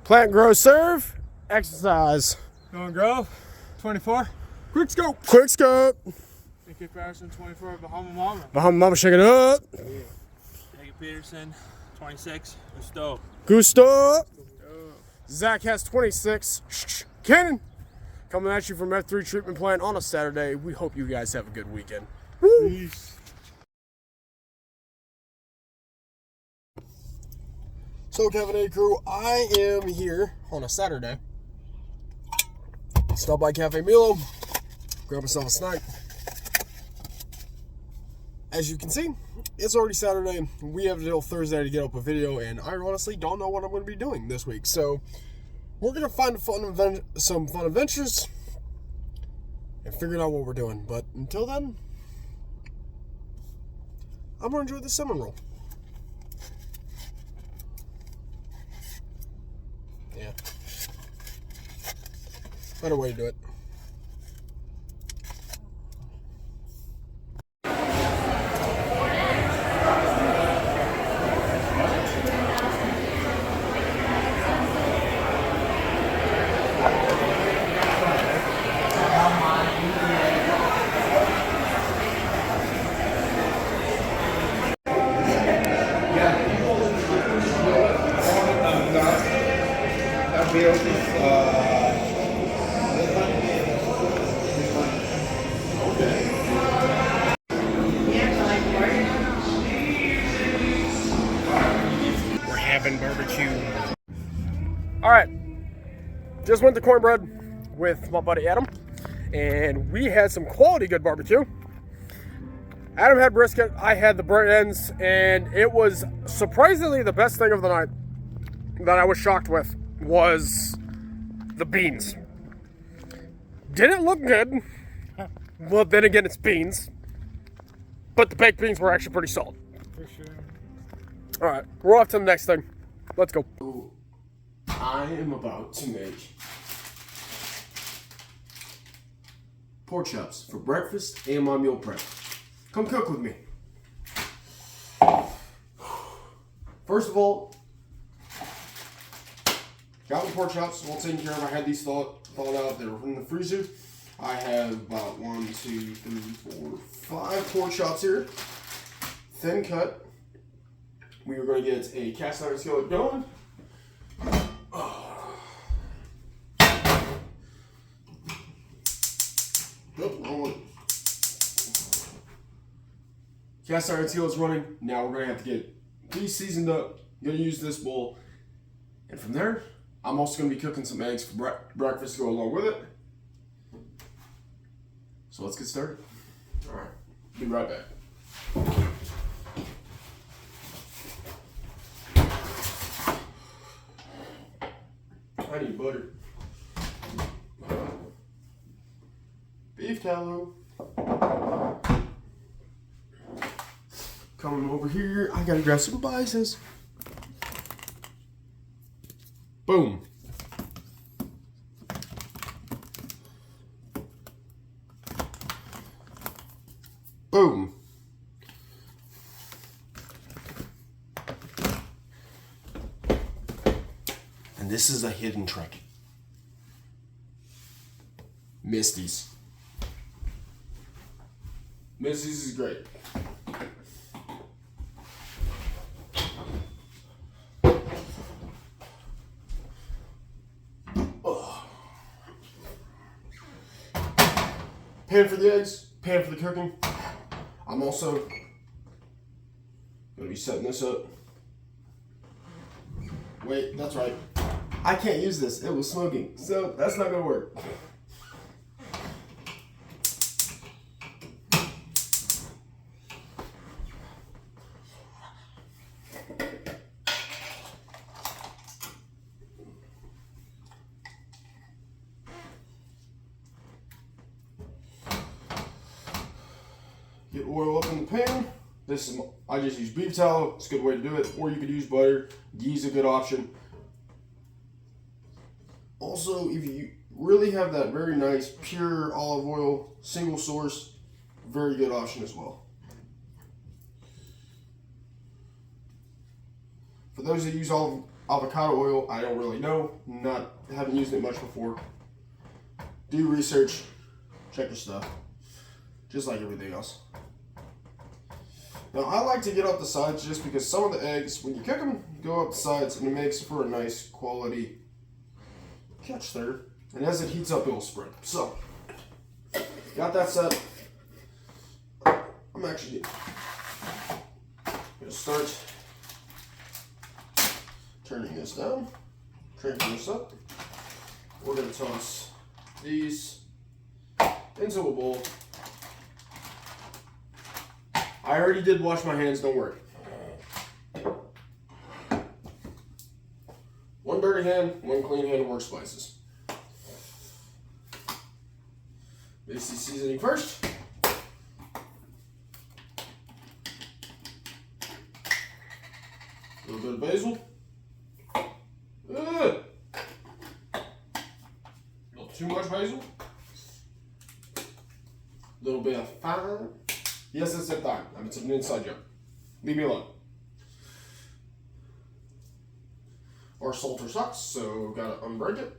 Plant, grow, serve, exercise. Go and grow, 24. Quick scope. Quick scope. AK Patterson, 24. Bahama Mama. Bahama Mama, shake it up. Megan Peterson, 26. Gusto. Gusto. Zach has 26. Cannon. Coming at you from F3 Treatment Plant on a Saturday. We hope you guys have a good weekend. Woo. Peace. So, Caffeinated Crew, I am here on a Saturday. Stop by Cafe Milo, grab myself a snack. As you can see, it's already Saturday. We have until Thursday to get up a video, and I honestly don't know what I'm going to be doing this week. So, we're going to find some fun adventures and figure out what we're doing. But until then, I'm going to enjoy the cinnamon roll. Yeah. Better way to do it. We're having barbecue. All right, just went to cornbread with my buddy Adam, and we had some quality good barbecue. Adam had brisket, I had the burnt ends, and it was surprisingly the best thing of the night that I was shocked with was the beans. Didn't look good. Well, then again, it's beans. But the baked beans were actually pretty solid. For sure. All right, we're off to the next thing. Let's go. I am about to make pork chops for breakfast and my meal prep. Come cook with me. First of all, got my pork chops all taken care of. I had these thawed out. They were in the freezer. I have about 1, 2, 3, 4, 5 pork chops here. Thin cut. We are going to get a cast iron skillet going. Nope, wrong one. Cast iron skillet's running. Now we're going to have to get these seasoned up. I'm going to use this bowl. And from there, I'm also going to be cooking some eggs for breakfast to go along with it. So let's get started. All right, be right back. I need butter. Beef tallow. Coming over here, I gotta grab some spices. Boom. Boom. And this is a hidden trick. Misty's. Misty's is great. Pan for the eggs, pan for the cooking. I'm also going to be setting this up. Wait, that's right. I can't use this. It was smoking, so that's not going to work. Get oil up in the pan. I just use beef tallow. It's a good way to do it. Or you could use butter. Ghee is a good option. Also, if you really have that very nice pure olive oil, single source, very good option as well. For those that use olive avocado oil, I don't really know. Haven't used it much before. Do research, check your stuff, just like everything else. Now I like to get up the sides just because some of the eggs, when you cook them, go up the sides and it makes for a nice quality catch there. And as it heats up, it will spread. So, got that set. I'm actually going to start turning this down, cranking this up. We're going to toss these into a bowl. I already did wash my hands, don't worry. One dirty hand, one clean hand works spices. Mix the seasoning first. A little bit of basil. Not too much basil. A little bit of thyme. Yes, it's a thyme. It's an inside joke. Leave me alone. Our salter sucks, so gotta unbreak it.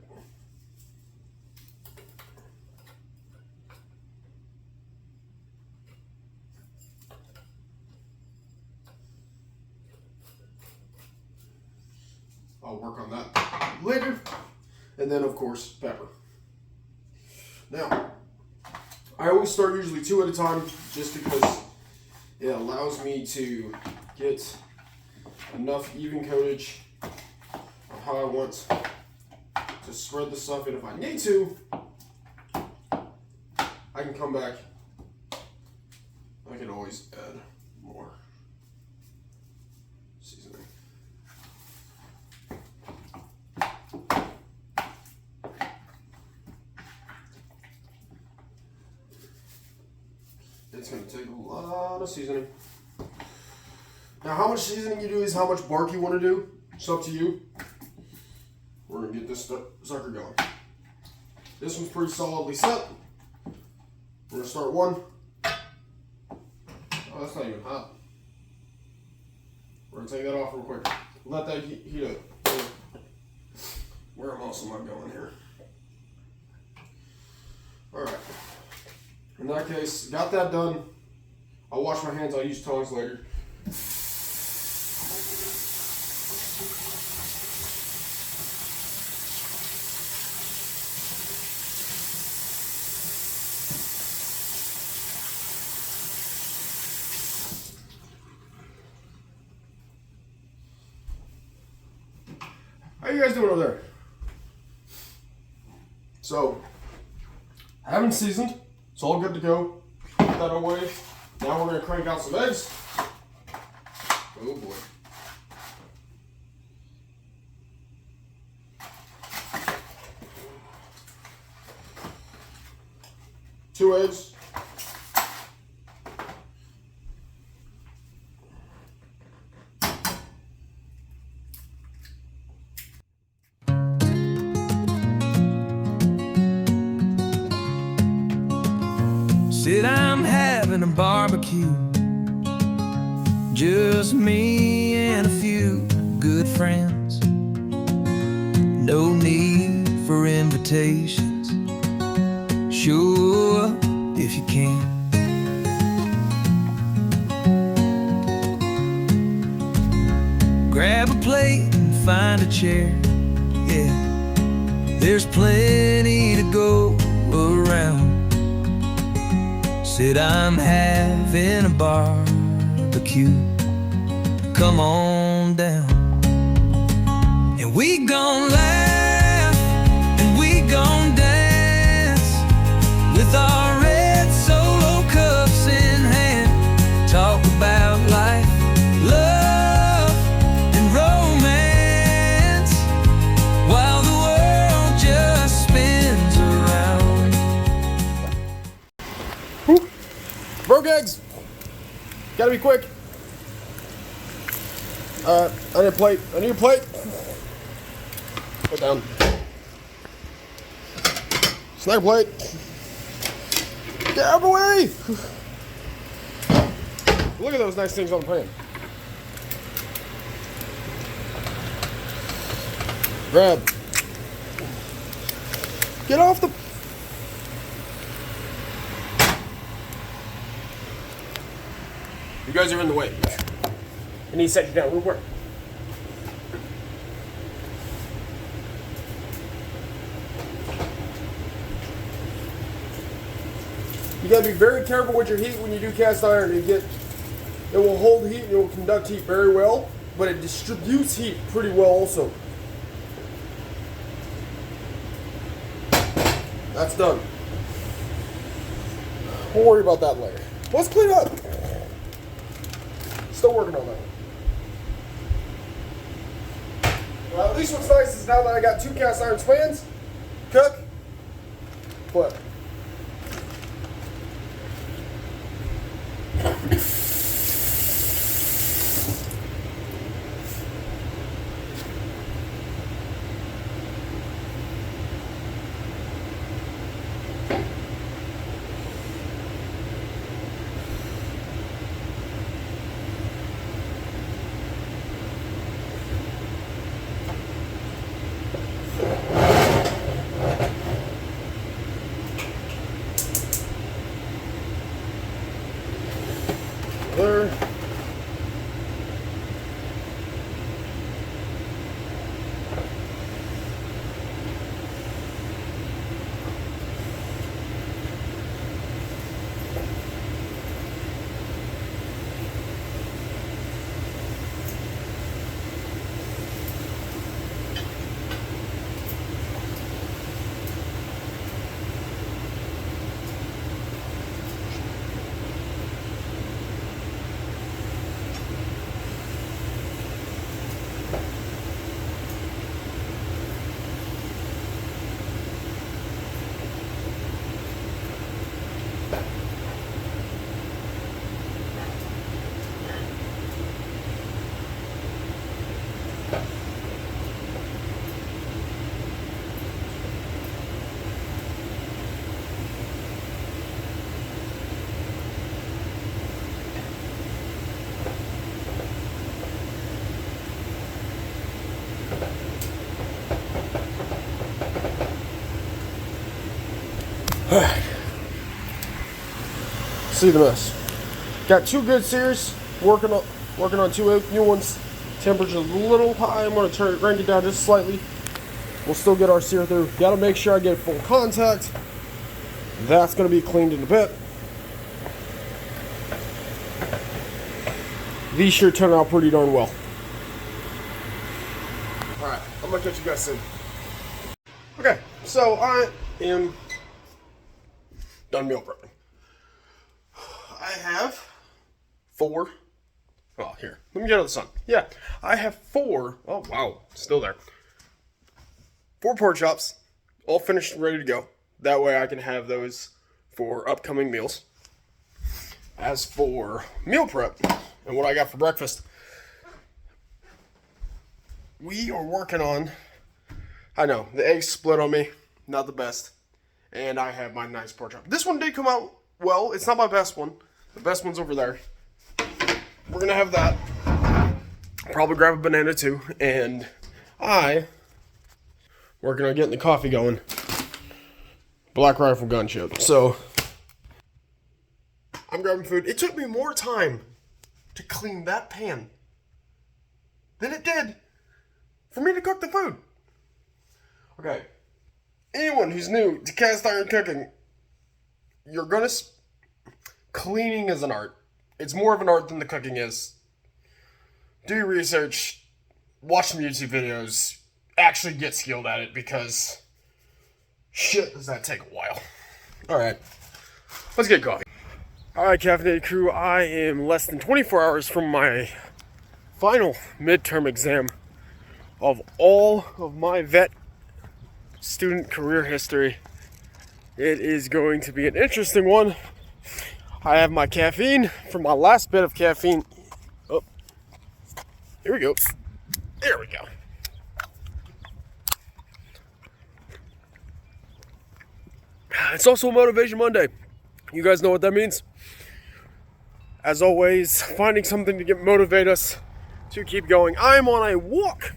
I'll work on that later. And then, of course, pepper. Now, I always start usually 2 at a time just because it allows me to get enough even coatage of how I want to spread the stuff. And if I need to, I can come back. I can always add more seasoning. It's going to take a lot of seasoning. Now, how much seasoning you do is how much bark you want to do. It's up to you. We're going to get this sucker going. This one's pretty solidly set. We're going to start one. Oh, that's not even hot. We're going to take that off real quick. Let that heat up. Where else am I going here? Alright. In that case, got that done. I'll wash my hands, I'll use tongs later. How you guys doing over there? So, I haven't seasoned. It's all good to go. Put that away. Now we're going to crank out some eggs. Oh boy. Two eggs. Said I'm having a barbecue, just me and a few good friends. No need for invitations. Show up if you can. Grab a plate and find a chair. Yeah, there's plenty to go around. Said I'm having a barbecue, come on down. And we gon' laugh and we gon' dance with our red Solo cups in hand. Talk about life, love and romance while the world just spins around. Broke eggs. Gotta be quick. I need a plate. I need a plate. Put down. Snack plate. Get out of the way. Look at those nice things on the pan. Grab. Get off the... You guys are in the way. I need to set you down real quick. You gotta be very careful with your heat when you do cast iron. It will hold heat and it will conduct heat very well, but it distributes heat pretty well also. That's done. We'll worry about that later. Let's clean up. Still working on that one. Well, at least what's nice is now that I got 2 cast iron pans, cook, flip. There. See the mess. Got 2 good sears. Working on 2 new ones. Temperature's a little high. I'm gonna crank it down just slightly. We'll still get our sear through. Gotta make sure I get full contact. That's gonna be cleaned in a bit. These sure turn out pretty darn well. Alright, I'm gonna catch you guys soon. Okay, so I am done meal prepping. I have 4. Oh, here. Let me get out of the sun. Yeah, I have 4. Oh, wow. Still there. 4 pork chops, all finished and ready to go. That way I can have those for upcoming meals. As for meal prep and what I got for breakfast, we are working on, I know, the eggs split on me. Not the best. And I have my nice pork chop. This one did come out well. It's not my best one. The best one's over there. We're going to have that. Probably grab a banana too. And working on getting the coffee going. Black Rifle gun chip. So, I'm grabbing food. It took me more time to clean that pan than it did for me to cook the food. Okay. Anyone who's new to cast iron cooking, you're gonna... Cleaning is an art. It's more of an art than the cooking is. Do your research, watch some YouTube videos, actually get skilled at it, because shit does that take a while. Alright, let's get coffee. Alright, Caffeinated Crew, I am less than 24 hours from my final midterm exam of all of my vet student career history. It is going to be an interesting one. I have my caffeine from my last bit of caffeine. Oh, here we go. There we go. It's also Motivation Monday. You guys know what that means. As always, finding something to motivate us to keep going. I'm on a walk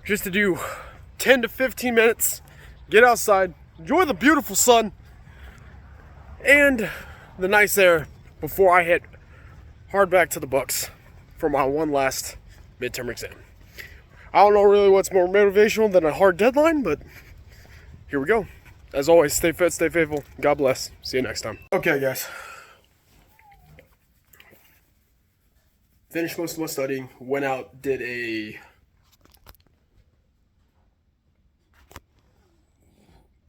just to do 10 to 15 minutes, get outside, enjoy the beautiful sun and the nice air before I hit hard back to the books for my one last midterm exam. I don't know really what's more motivational than a hard deadline, but here we go. As always, stay fit, stay faithful. God bless. See you next time. Okay, guys. Finished most of my studying. Went out, did I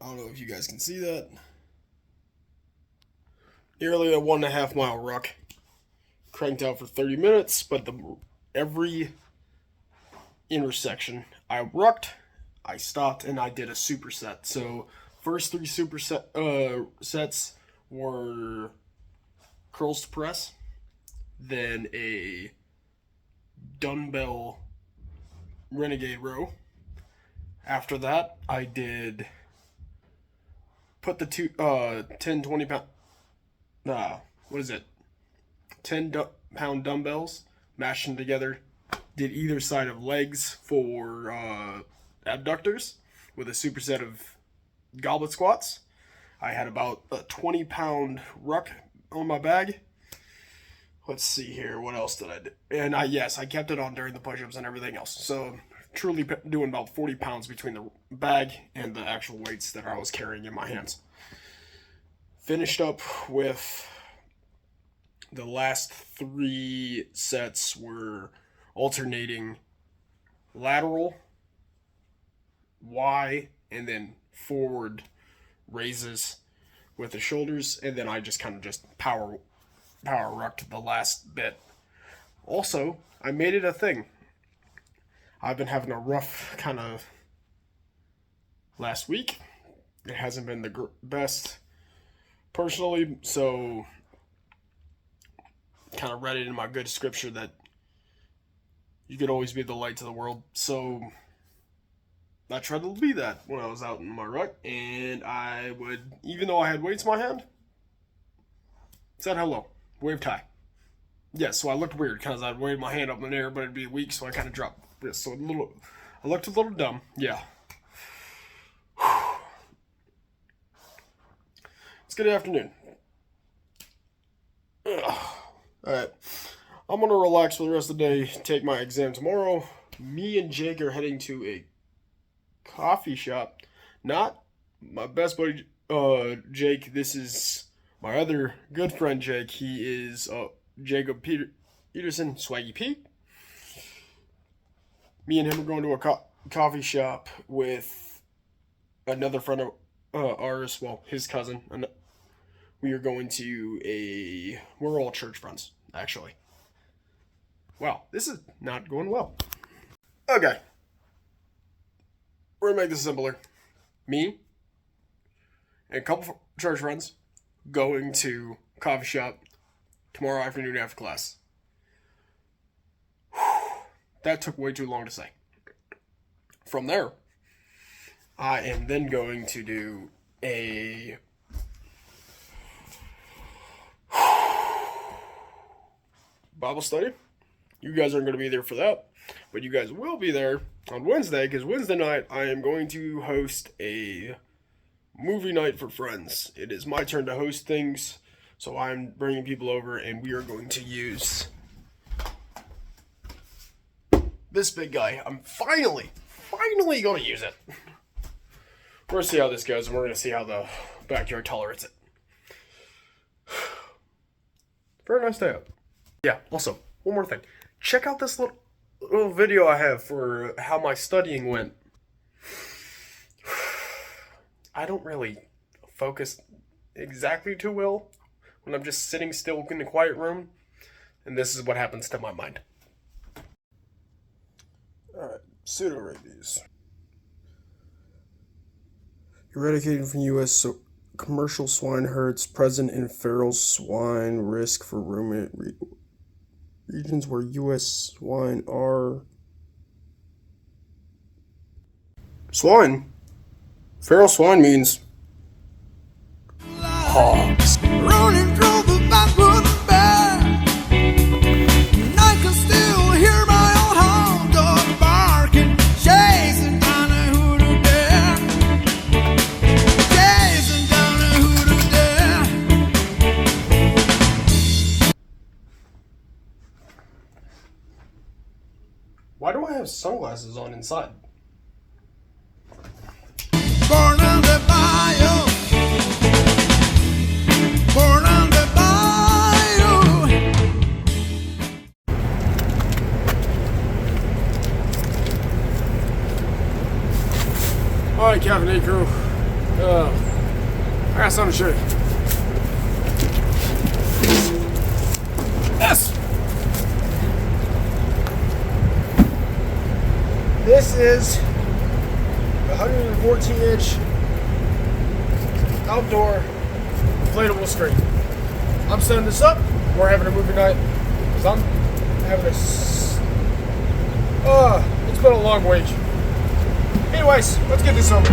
don't know if you guys can see that. Nearly a 1.5 mile ruck. Cranked out for 30 minutes, but every intersection I rucked, I stopped, and I did a superset. So first 3 sets were curls to press, then a dumbbell renegade row. After that, I did put the 10, 20 pound, 10-pound dumbbells, mashed them together, did either side of legs for abductors with a superset of goblet squats. I had about a 20-pound ruck on my bag. Let's see here, what else did I do? And I kept it on during the push-ups and everything else. So truly doing about 40 pounds between the bag and the actual weights that I was carrying in my hands. Finished up with the last 3 sets were alternating lateral, Y, and then forward raises with the shoulders, and then I just kind of power rucked the last bit. Also, I made it a thing. I've been having a rough kind of last week. It hasn't been the best personally, so kind of read it in my good scripture that you could always be the light to the world. So I tried to be that when I was out in my ruck, and I would, even though I had weights in my hand, said hello, waved hi. Yeah, so I looked weird because I'd wave my hand up in the air, but it'd be weak, so I kind of dropped this. So I looked a little dumb. Yeah. It's good afternoon. Alright. I'm going to relax for the rest of the day, take my exam tomorrow. Me and Jake are heading to a coffee shop. Not my best buddy, Jake. This is my other good friend, Jake. He is Jacob Peterson, Swaggy P. Me and him are going to a coffee shop with another friend of ours, well, his cousin. And we are going to we're all church friends, actually. Wow, this is not going well. Okay. We're going to make this simpler. Me and a couple church friends going to coffee shop tomorrow afternoon after class. That took way too long to say. From there, I am then going to do a Bible study. You guys aren't going to be there for that, but you guys will be there on Wednesday, because Wednesday night I am going to host a movie night for friends. It is my turn to host things, so I'm bringing people over, and we are going to use this big guy. I'm finally going to use it. We're going to see how this goes, and we're going to see how the backyard tolerates it. Very nice day out. Yeah, also, one more thing. Check out this little video I have for how my studying went. I don't really focus exactly too well when I'm just sitting still in a quiet room, and this is what happens to my mind. Alright, pseudo-rabies. Eradicated from U.S. commercial swine herds present in feral swine, risk for ruminant regions where U.S. swine are. Swine? Feral swine means hogs. Running through the backwoods bear, and I can still hear my old hound dog barking, chasing I have sunglasses on inside? Born on the bayou. Born on the bayou. Alright, Caffeinated Crew. I got something to show you. Yes! This is a 114-inch outdoor inflatable screen. I'm setting this up. We're having a movie night because I'm having it's been a long wait. Anyways, let's get this over.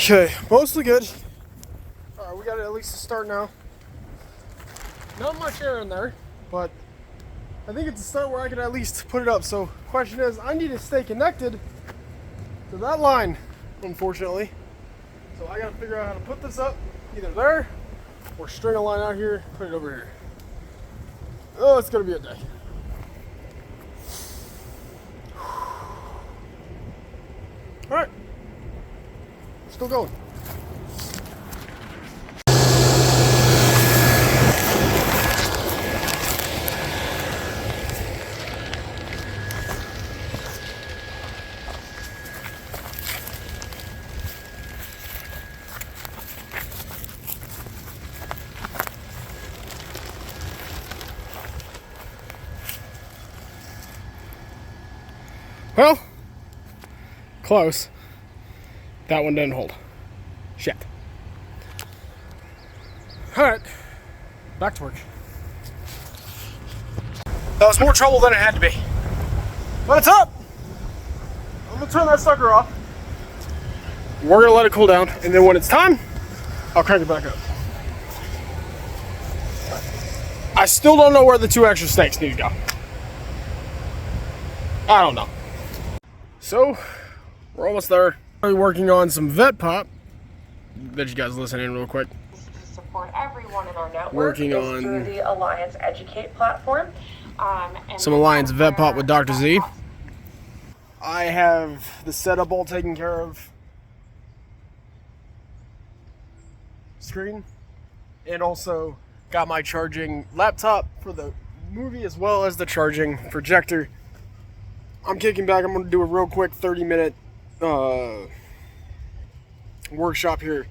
Okay, mostly good. Alright, we got at least a start now. Not much air in there, but I think it's a start where I can at least put it up. So, question is, I need to stay connected to that line, unfortunately. So I gotta figure out how to put this up, either there, or string a line out here, put it over here. Oh, it's gonna be a day. Alright. Still going. Well, close. That one didn't hold. Shit. Alright, back to work. That was more trouble than it had to be. But it's up! I'm gonna turn that sucker off. We're gonna let it cool down, and then when it's time, I'll crank it back up. I still don't know where the 2 extra snakes need to go. I don't know. So, we're almost there. We're working on some vet pop. Bet you guys listen in real quick. support everyone in our network Working is on through the Alliance Educate platform. And some then Alliance from Vet Pot there, with Dr. Z. that I have the setup all taken care of. Screen. And also got my charging laptop for the movie as well as the charging projector. I'm kicking back. I'm going to do a real quick 30-minute workshop here.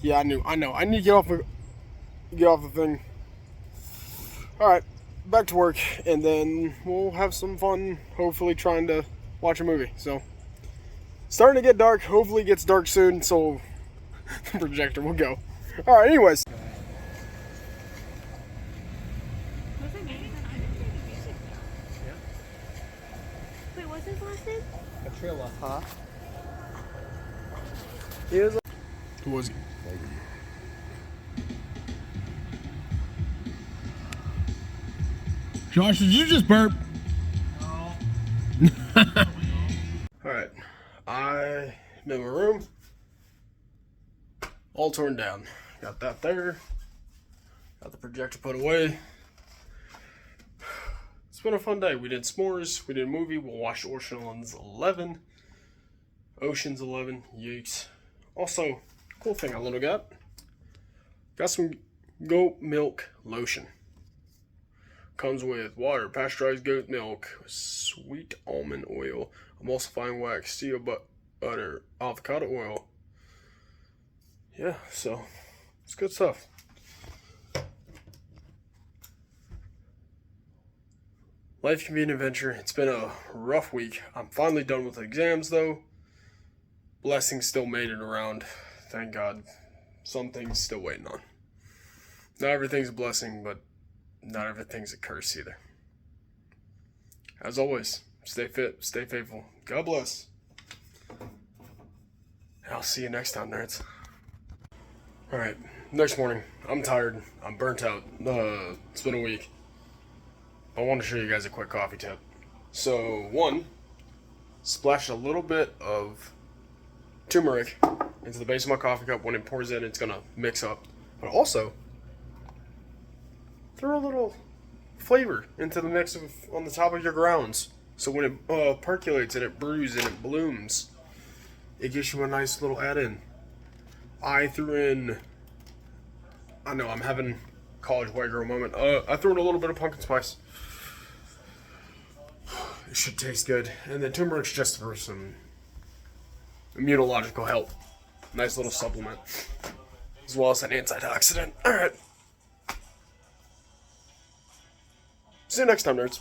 Yeah, I know. I need to get off the thing. All right, back to work, and then we'll have some fun. Hopefully, trying to watch a movie. So, starting to get dark. Hopefully, it gets dark soon. So, the projector will go. All right. Anyways. Wait, what's his last name? Trilla, huh? Who was it? Josh, did you just burp? No. Alright. I'm in my room. All torn down. Got that there. Got the projector put away. It's been a fun day. We did s'mores. We did a movie. We'll watch Ocean's 11. Ocean's 11. Yikes. Also, cool thing I little got some goat milk lotion. Comes with water, pasteurized goat milk, sweet almond oil, emulsifying wax, steel butter, avocado oil. Yeah, so it's good stuff. Life can be an adventure. It's been a rough week. I'm finally done with exams though. Blessings still made it around. Thank God. Some things still waiting on. Not everything's a blessing, but not everything's a curse either. As always, stay fit, stay faithful. God bless. And I'll see you next time, nerds. Alright, next morning. I'm tired. I'm burnt out. It's been a week. I want to show you guys a quick coffee tip. So, one, splash a little bit of turmeric into the base of my coffee cup. When it pours in, it's going to mix up. But also, throw a little flavor into the mix on the top of your grounds. So when it percolates and it brews and it blooms, it gives you a nice little add-in. I threw in, I know I'm having college white girl moment. I threw in a little bit of pumpkin spice. It should taste good. And then turmeric's just for some immunological help. Nice little supplement. As well as an antioxidant. Alright. See you next time, nerds.